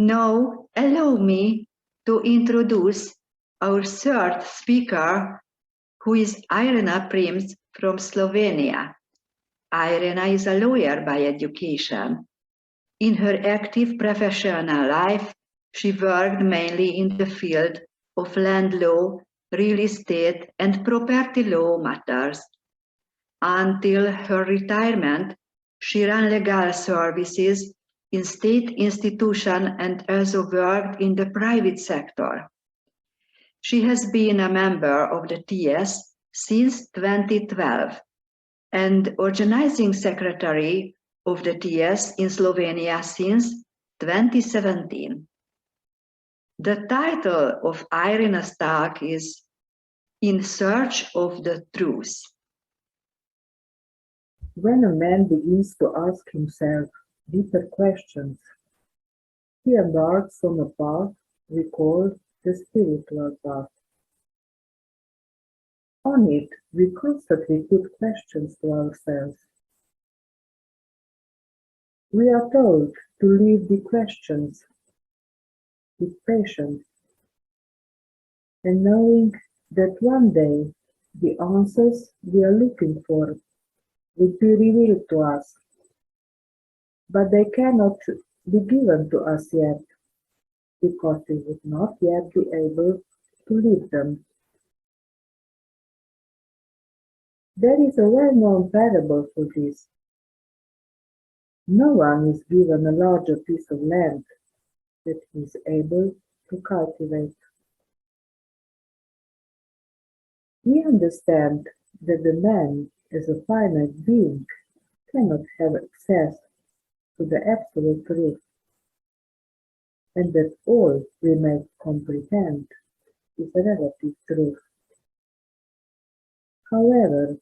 Now, allow me to introduce our third speaker, who is Irena Primc from Slovenia. Irena is a lawyer by education. In her active professional life, she worked mainly in the field of land law, real estate, and property law matters. Until her retirement, she ran legal services in state institutions and also worked in the private sector. She has been a member of the TS since 2012 and organizing secretary of the TS in Slovenia since 2017. The title of Irena's talk is In Search of the Truth. When a man begins to ask himself deeper questions, he embarks on a path we call the spiritual path. On it, we constantly put questions to ourselves. We are told to leave the questions with patience and knowing that one day the answers we are looking for will be revealed to us, but they cannot be given to us yet, because we would not yet be able to live them. There is a well-known parable for this. No one is given a larger piece of land that he is able to cultivate. We understand that the man, as a finite being, cannot have access to the absolute truth, and that all we may comprehend is a relative truth. However,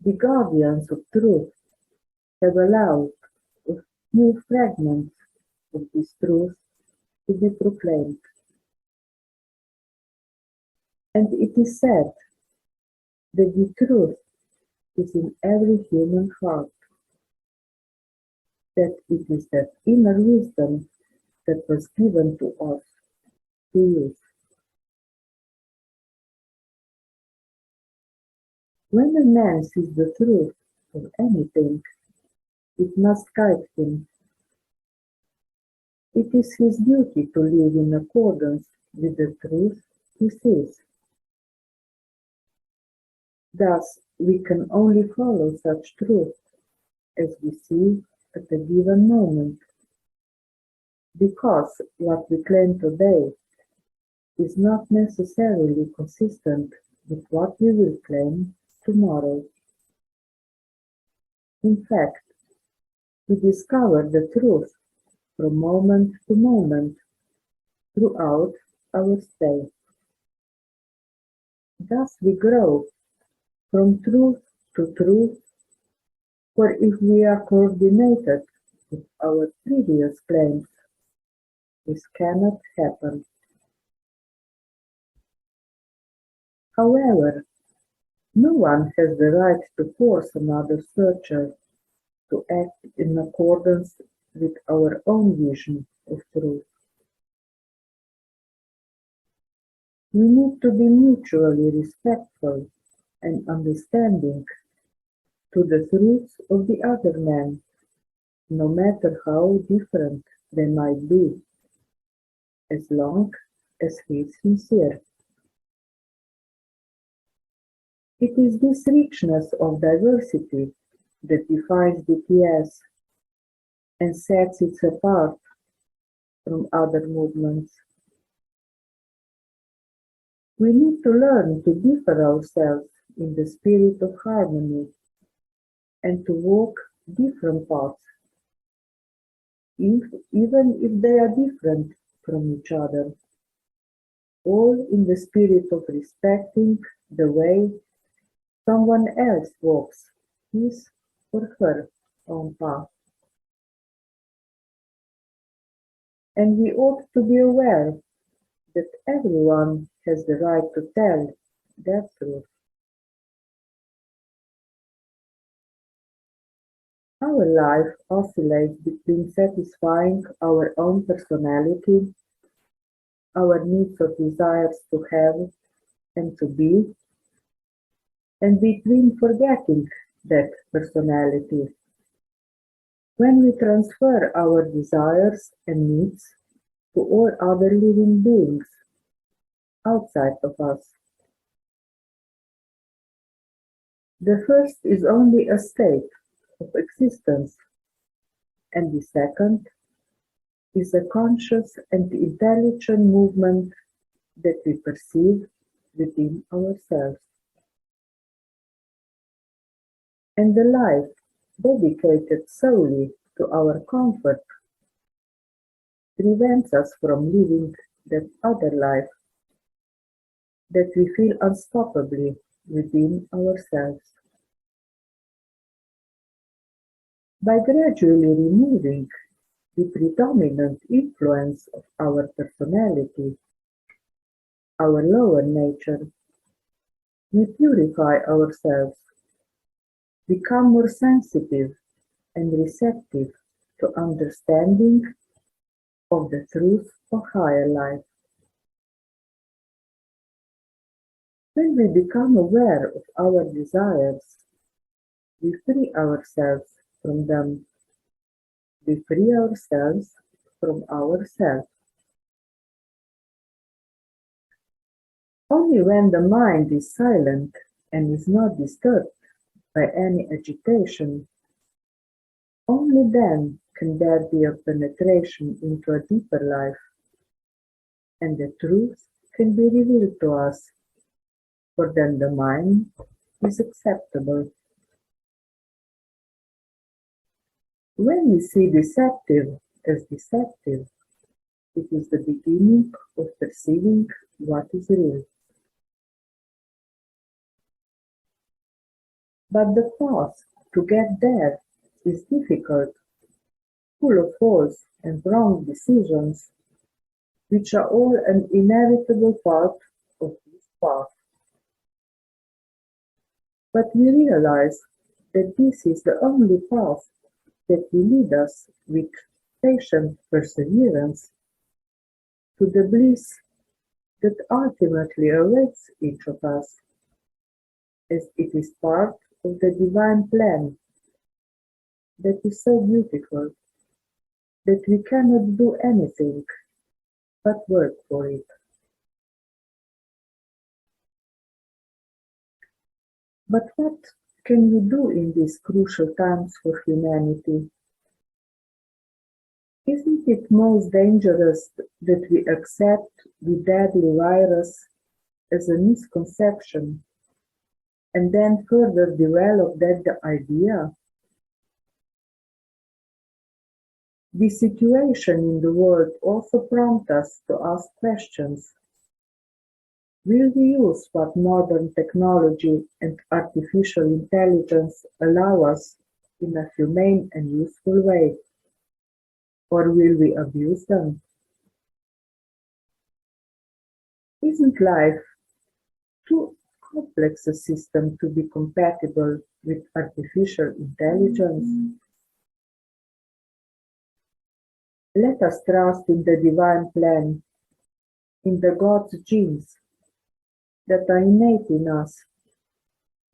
the guardians of truth have allowed a few fragments of this truth to be proclaimed. And it is said that the truth is in every human heart, that it is that inner wisdom that was given to us to use. When a man sees the truth of anything, it must guide him. It is his duty to live in accordance with the truth he sees. Thus, we can only follow such truth as we see at a given moment, because what we claim today is not necessarily consistent with what we will claim tomorrow. In fact, we discover the truth from moment to moment throughout our stay. Thus we grow from truth to truth, for if we are coordinated with our previous claims, this cannot happen. However, no one has the right to force another searcher to act in accordance with our own vision of truth. We need to be mutually respectful and understanding to the truths of the other man, no matter how different they might be, as long as he is sincere. It is this richness of diversity that defines the TS and sets it apart from other movements. We need to learn to differ ourselves in the spirit of harmony and to walk different paths, even if they are different from each other, all in the spirit of respecting the way someone else walks his or her own path. And we ought to be aware that everyone has the right to tell their truth. Our life oscillates between satisfying our own personality, our needs or desires to have and to be, and between forgetting that personality. When we transfer our desires and needs to all other living beings outside of us. The first is only a state of existence, and the second is a conscious and intelligent movement that we perceive within ourselves. And the life dedicated solely to our comfort prevents us from living that other life that we feel unstoppably within ourselves. By gradually removing the predominant influence of our personality, our lower nature, we purify ourselves, become more sensitive and receptive to understanding of the truth of higher life. When we become aware of our desires, we free ourselves from them. We free ourselves from ourselves. Only when the mind is silent and is not disturbed by any agitation, only then can there be a penetration into a deeper life, and the truth can be revealed to us, for then the mind is acceptable. When we see deceptive as deceptive, it is the beginning of perceiving what is real. But the path to get there is difficult, full of false and wrong decisions, which are all an inevitable part of this path. But we realize that this is the only path that will lead us with patient perseverance to the bliss that ultimately awaits each of us, as it is part of the divine plan that is so beautiful that we cannot do anything but work for it. But what can we do in these crucial times for humanity? Isn't it most dangerous that we accept the deadly virus as a misconception and then further develop that idea? The situation in the world also prompts us to ask questions. Will we use what modern technology and artificial intelligence allow us in a humane and useful way? Or will we abuse them? Isn't life too complex a system to be compatible with artificial intelligence? Let us trust in the divine plan, in the God's genes that are innate in us,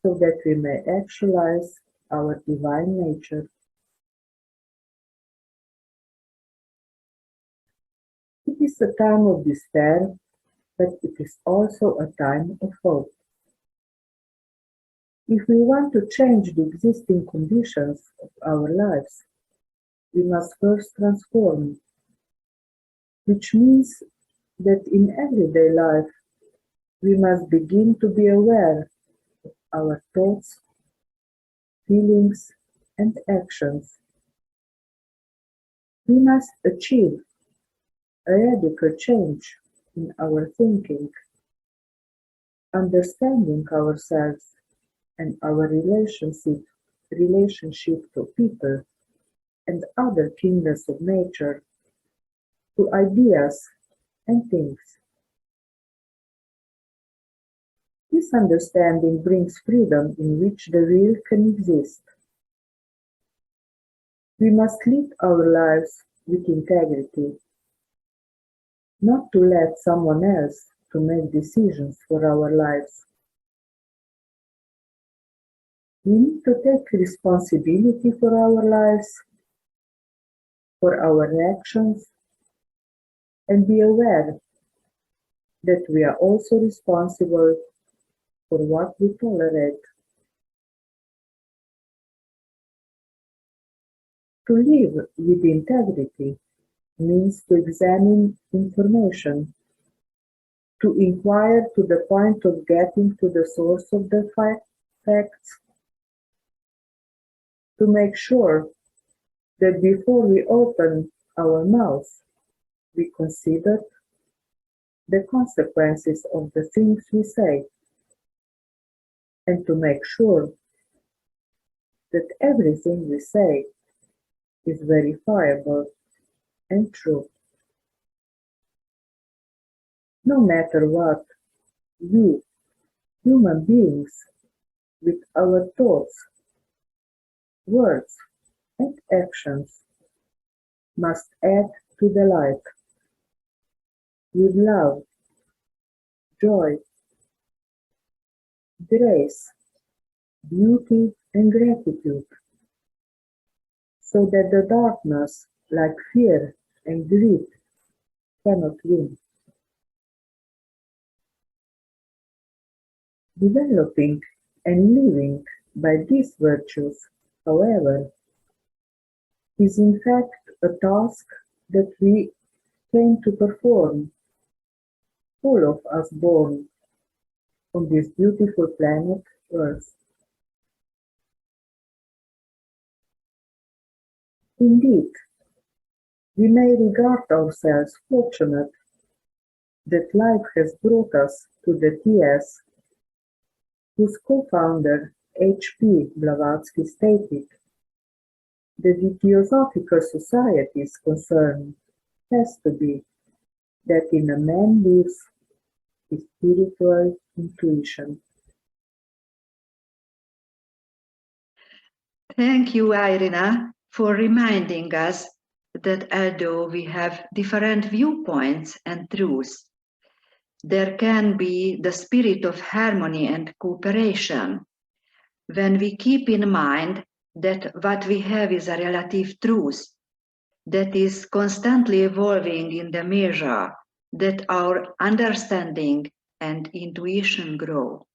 so that we may actualize our divine nature. It is a time of despair, but it is also a time of hope. If we want to change the existing conditions of our lives, we must first transform, which means that in everyday life we must begin to be aware of our thoughts, feelings, and actions. We must achieve a radical change in our thinking, understanding ourselves and our relationship to people and other kingdoms of nature, to ideas and things. This understanding brings freedom in which the real can exist. We must live our lives with integrity, not to let someone else to make decisions for our lives. We need to take responsibility for our lives, for our actions, and be aware that we are also responsible for what we tolerate. To live with integrity means to examine information, to inquire to the point of getting to the source of the facts, to make sure that before we open our mouths, we consider the consequences of the things we say, and to make sure that everything we say is verifiable and true. No matter what, we, human beings, with our thoughts, words, and actions, must add to the light with love, joy, grace, beauty, and gratitude, so that the darkness, like fear and greed, cannot win. Developing and living by these virtues, however, is in fact a task that we came to perform, all of us born on this beautiful planet Earth. Indeed, we may regard ourselves fortunate that life has brought us to the TS, whose co-founder H.P. Blavatsky stated that the Theosophical Society's concern has to be that in a man lives his spiritual intuition. Thank you, Irena, for reminding us that although we have different viewpoints and truths, there can be the spirit of harmony and cooperation when we keep in mind that what we have is a relative truth that is constantly evolving in the measure that our understanding and intuition grow.